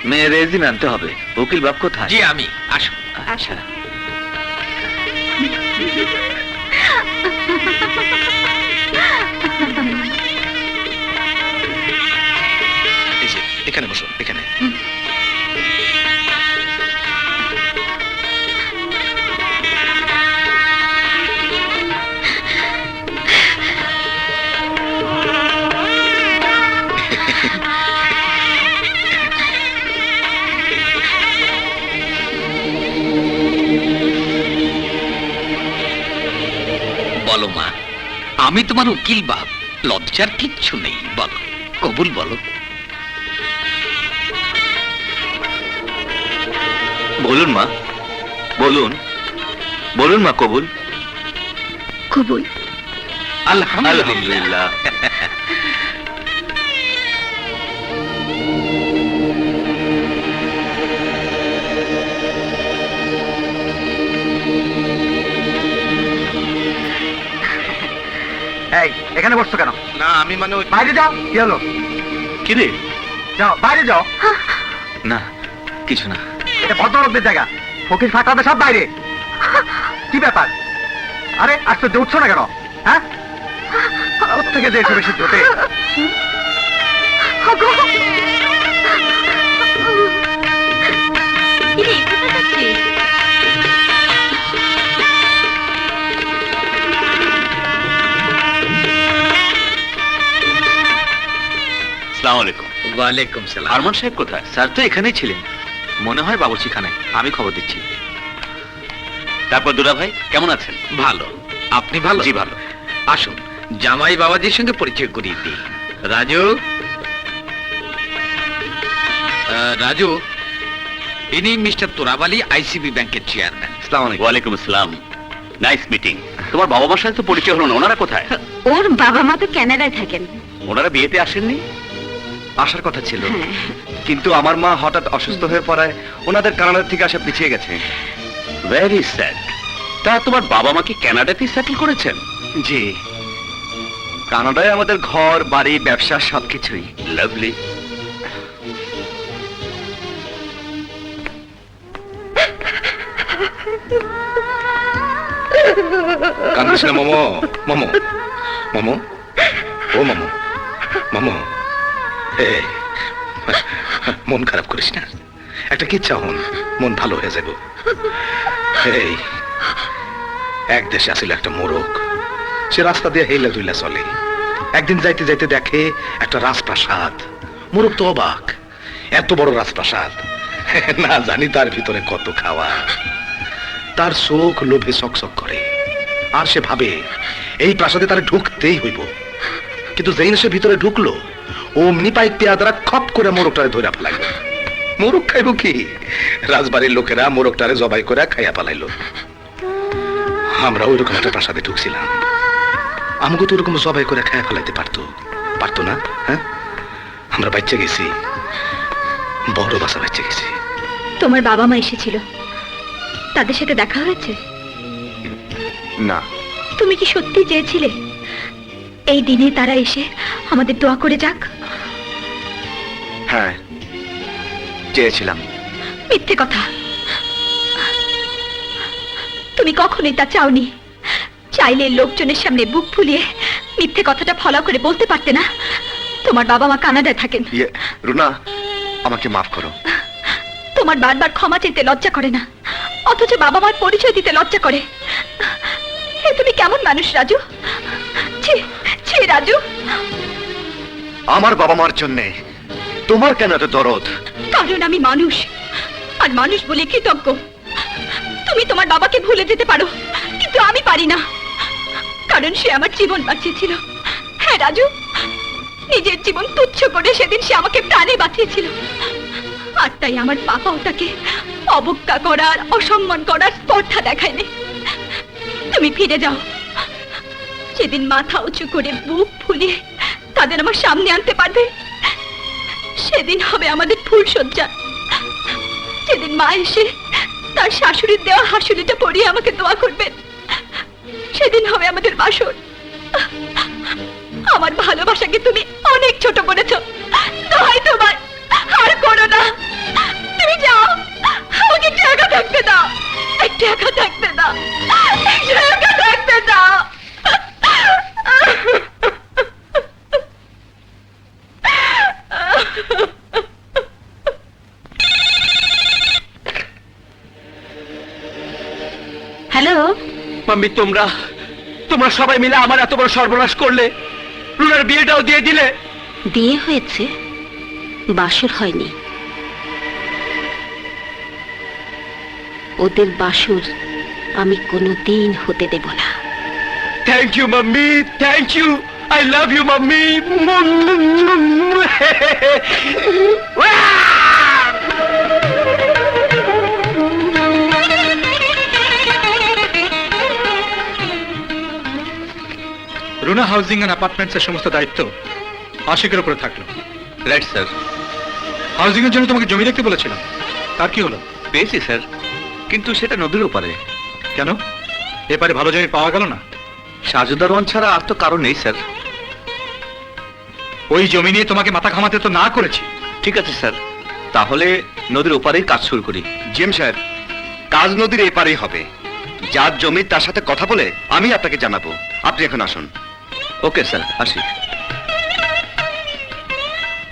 মেয়ের রেজিন আনতে হবে। উকিল বাপ কোথায়? জি আমি। আসুন। আচ্ছা। এখানে বসো, এখানে। বলো মা, আমি তোমার উকিল বাপ, লজ্জার কিচ্ছু নেই। বলো, কবুল বলো। বলুন মা, বলুন বলুন মা, কবুল। কবুল। আলহামদুলিল্লাহ। এই এখানে বসছো কেন? না আমি মানে বাইরে যাও। কি হলো? কি রে? যাও বাইরে যাও। না কিছু না। এটা ভদ্রলোকদের জায়গা, ফকির ফাঁকরাতে সব বাইরে। কি ব্যাপার? আরে আশ্চর্য, উঠছো না কেন? হ্যাঁ, ওর থেকে যে এসে বেশি জোটে। আসসালামু আলাইকুম। ওয়ালাইকুম সালাম। আরমান সাহেব কোথায়? স্যার তো এখানেই ছিলেন, মনে হয় বাবুর্চিখানায়। আমি খবর দিচ্ছি। তারপর দুলা ভাই কেমন আছেন? ভালো। আপনি ভালো? জি ভালো। আসুন, জামাই বাবাজির সঙ্গে পরিচয় করিয়ে দিই। রাজু, রাজু, ইনি মিস্টার তোরাব আলী, আইসিবি ব্যাংকের চেয়ারম্যান। আসসালামু আলাইকুম। ওয়ালাইকুম আসসালাম। Nice meeting. তোমার বাবা মার সাথে তো পরিচয় হলো না, ওনারা কোথায়? ওর বাবা মা তো কানাডায় থাকেন। ওনারা বিয়েতে আসেননি? আসার কথা ছিল, কিন্তু আমার মা হঠাৎ অসুস্থ হয়ে পড়ায় ওনাদের কানাডা থেকে আসা পিছিয়ে গেছে। Very sad. তা তোমার বাবা মা কি কানাডাতেই সেটেল করেছেন? জি, কানাডায় আমাদের ঘর বাড়ি ব্যবসা সবকিছুই। লাভলি। কান্দিস না মোমো। মোমো, মোমো, ও মোমো, মোমো। এই, মন খারাপ করিস না, একটা কিচ্ছা হন, মন ভালো হয়ে যাবে। এই, এক দেশে আসিল একটা মোরগ, সে রাস্তা দিয়ে হেলা দুইলা চলে। একদিন যাইতে যাইতে দেখে একটা রাজপ্রাসাদ। মোরগ তো অবাক, এত বড় রাজপ্রাসাদ, না জানি তার ভিতরে কত খাওয়া। তার চোখ লোভে চকচক করে, আর সে ভাবে এই প্রাসাদে তার ঢুকতেই হইব। কিন্তু যেই না সে ভিতরে ঢুকলো, অমনি পাইক পেয়াদারা খপ করে মোরগটারে ধরে ফেলাইল। মোরগ খাইব কি? রাজবাড়ির লোকেরা মোরগটারে জবাই করে খাইয়া ফেলাইল। আমরা ওইরকম একটা প্রাসাদে ঢুকছিলাম, আমাকে তো ওরকম জবাই করে খাইয়া ফেলাইতে পারতো, পারতো না? হ্যাঁ, আমরা বাচ্চা গেছি, বড় বাসা বাচ্চা গেছি। তোমার বাবা মা এসেছিল, তাদের সাথে দেখা হয়েছে? না। তুমি কি সত্যি চেয়েছিলে এই দিনে তারা এসে আমাদের দোয়া করে যাক? হ্যাঁ, চেয়েছিলাম। মিথ্যে কথা, তুমি কখনোই তা চাওনি। চাইলে লোকজনের সামনে বুক ফুলিয়ে মিথ্যে কথাটা ফলো করে বলতে পারতে না তোমার বাবা মা কানাডায় থাকেন। রুনা, আমাকে মাফ করো। তোমার বারবার ক্ষমা চাইতে লজ্জা করে না, অথচ বাবা মার পরিচয় দিতে লজ্জা করে। এ তুমি কেমন মানুষ রাজু? ছি ছি রাজু। আমার বাবা মার জন্যে তোমার কেন এত দরদ? কারণ আমি মানুষ, আর মানুষ বলে কৃতজ্ঞ। তুমি তোমার বাবাকে ভুলে যেতে পারো, কিন্তু আমি পারি না, কারণ সে আমার জীবন বাঁচিয়েছিল। হ্যাঁ রাজু, নিজের জীবন তুচ্ছ করে সেদিন সে আমাকে প্রাণে বাঁচিয়েছিল। আর তাই আমার বাবাও তাকে অবজ্ঞা করার, অসম্মান করার স্পর্ধা দেখায়নি। তুমি ফিরে যাও, সেদিন মাথা উঁচু করে বুক ফুলিয়ে তাদের আমার সামনে আনতে পারবে, সেদিন হবে আমাদের ফুলসজ্জা। সেদিন মা এসে তার শাশুড়ির দেওয়া হাসুলিটা পরিয়ে আমাকে দোয়া করবেন, সেদিন হবে আমাদের বাসর। আমার ভালোবাসাকে তুমি অনেক ছোট করেছ, দোহাই তোমার আর করো না। মাম্মি তোমরা তোমরা সবাই মিলে আমার এত বড় সর্বনাশ করলে, রুনার বিয়েটাও দিয়ে দিলে। বিয়ে হয়েছে, বাসর হয়নি। ওদের বাসর আমি কোনোদিন হতে দেব না। Thank you mummy, thank you, I love you mummy. Runa housing and অ্যাপার্টমেন্টসের সমস্ত দায়িত্ব আশিকের উপরে থাকলো। Right sir. হাউজিং এর জন্য তোমাকে জমি দেখতে বলেছিলাম, তার কি হলো? পেয়েছি স্যার, কিন্তু সেটা নদীর ওপারে। কেন, এপারে ভালো জমি পাওয়া গেল না? সাজুদারওয়ান ছাড়া আর তো কারণ নেই স্যার। ওই জমি নিয়ে তোমাকে মাথা ঘামাতে তো না করেছি। ঠিক আছে স্যার, তাহলে নদীর ওপারেই কাজ শুরু করি। জিএম সাহেব, কাজ নদীর এপারেই হবে। যার জমি তার সাথে কথা বলে আমি আপনাকে জানাবো। আপনি এখন আসুন। ওকে স্যার, আসি।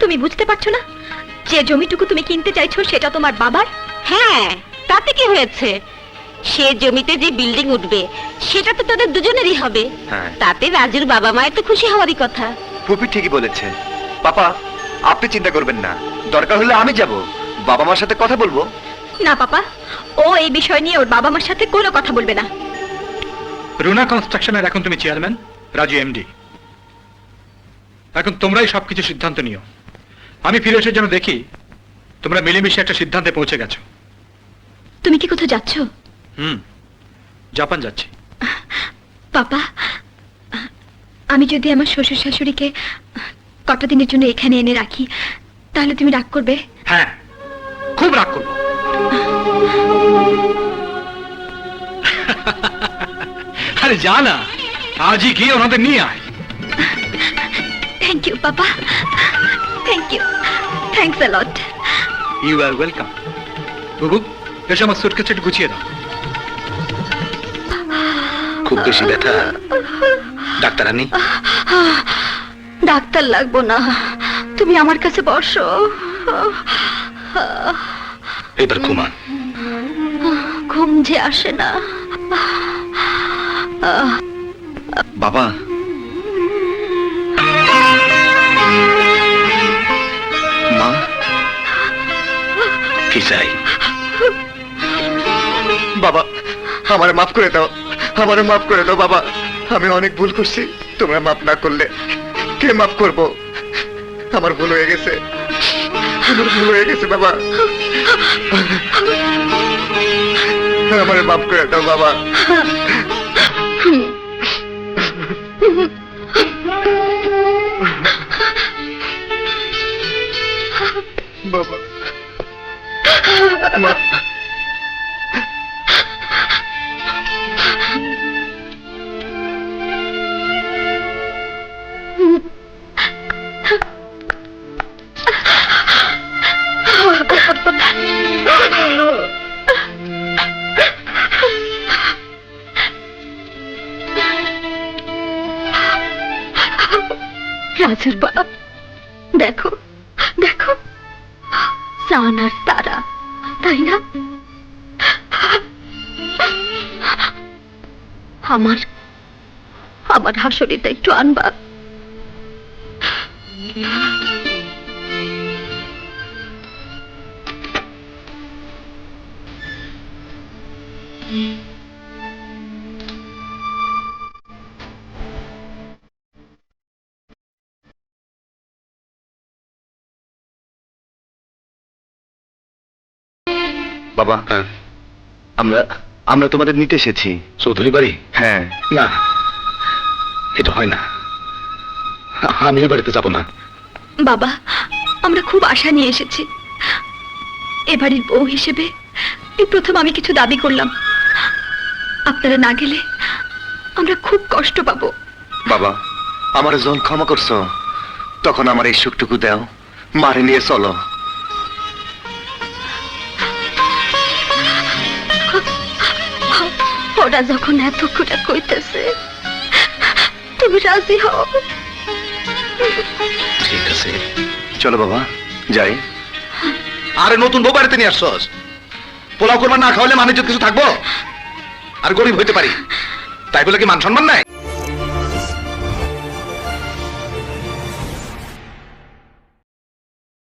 তুমি বুঝতে পারছো না যে জমিটুকু তুমি কিনতে চাইছো সেটা তোমার বাবার? হ্যাঁ, তাতে কি হয়েছে? সে জমিতে যে বিল্ডিং উঠবে সেটা তো তাদের দুজনেরই হবে। হ্যাঁ, তাতে রাজুর বাবা মায়ের তো খুশি হওয়ারই কথা। পুপি ঠিকই বলেছে। পাপা, আপনি চিন্তা করবেন না, দরকার হলে আমি যাব, বাবা মার সাথে কথা বলবো। না পাপা, ও এই বিষয় নিয়ে ওর বাবা মার সাথে কোনো কথা বলবে না। রুনা কনস্ট্রাকশনের এখন তুমি চেয়ারম্যান, রাজু এমডি। এখন তোমরাই সবকিছু সিদ্ধান্ত নিও। আমি ফিরে এসে যেন দেখি তোমরা মিলেমিশে একটা সিদ্ধান্তে পৌঁছে গেছো। তুমি কি কোথাও যাচ্ছ? জাপান যাচ্ছি। পাপা, আমি যদি আমার শ্বশুর শাশুড়িকে কটা দিনের জন্য এখানে এনে রাখি তাহলে তুমি রাগ করবে? হ্যাঁ, খুব রাগ করবো। আরে যা না, আজই গিয়ে ওনাদের নিয়ে আয়। Thank you papa, thank you, thanks a lot. You are welcome. বুবু, এসে আমার সুটকেসটা একটু গুছিয়ে দাও। খুব বেশি ব্যথা? ডাক্তার আনি? ডাক্তার লাগবো না, তুমি আমার কাছে বসো। এবার ঘুমান। ঘুম যে আসে না। বাবা, মা, কি চাই? বাবা আমারে মাফ করে দাও, আমারে মাফ করে দাও বাবা। আমি অনেক ভুল করছি, তোমরা মাফ না করলে কে মাফ করবো? আমার ভুল হয়ে গেছে, আমার ভুল হয়ে গেছে বাবা। আমারে মাফ করে দাও বাবা। বাবা, মা, রাজুর বাপ, দেখো দেখো, চান আর তারা, তাই না? আমার আমার হাসুরিটা একটু আনবা। বাবা, হ্যাঁ, আমরা আমরা তোমাদের নিতে এসেছি। চৌধুরী বাড়ি? হ্যাঁ। না, এটা হয় না। আমি এ বাড়িতে যাবো না। বাবা, আমরা খুব আশা নিয়ে এসেছি। এবারের বউ হিসেবে এই প্রথম আমি কিছু দাবি করলাম। আপনারা না গেলে আমরা খুব কষ্ট পাবো। বাবা, আমার যখন ক্ষমা করছো তখন আমার এই সুখটুকু দাও, মারে নিয়ে চলো। ওরা যখন এত করে কইতেছে তুমি রাজি হও। ঠিক আছে, চলো বাবা, যাই। আরে নতুন বউ বাড়িতে নিয়ে আসছস, পোলাও করবার না খাওয়ালে মানুষ কিছু থাকবো? আর গরিব হইতে পারি, তাই বলে কি মান সম্মান নাই?